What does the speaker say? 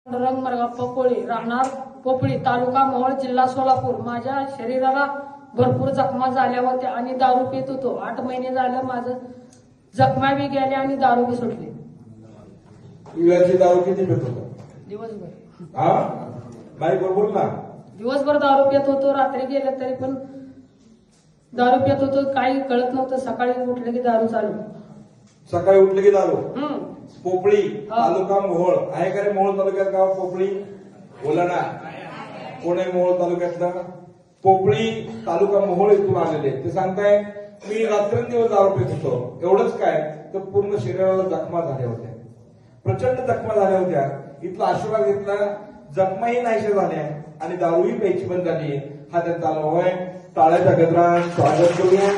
पांडुरंग मरगप्पा कोळी, राहणार पोपळी, तालुका मोहोळ, जिल्हा सोलापूर. माझ्या शरीराला भरपूर जखमा झाल्या होत्या आणि दारू पित होतो. 8 महिने झालं माझं जखमा बी गेल्या आणि दारू बी सुटली. वेळची दारू किती पित होता? दिवसभर हा बाई बरोबर ना. दिवसभर दारू पित होतो. रात्री गेलं तरी पण दारू पित होतो. काही कळत नव्हतं. सकाळी उठलं की दारू चालू. सकाळी उठले की दारू. हम्म. पोपळी तालुका मोहोळ आहे का रे? मोहोळ तालुक्यात गाव पोपळी बोला ना. कोण आहे मोहोळ तालुक्यातला? पोपळी तालुका मोहोळ इथून आलेले. ते सांगताय मी रात्रंदिवस दारू पित होतो. एवढंच काय तर पूर्ण शरीराला जखमा झाल्या होत्या, प्रचंड जखमा झाल्या होत्या. इथला आशीर्वाद घेतला, जखमाही नाहीशा झाल्या आणि दारूही प्यायची बंद झाली. हा त्यांचा अनुभव आहे. टाळ्याच्या गजरात स्वागत करूया.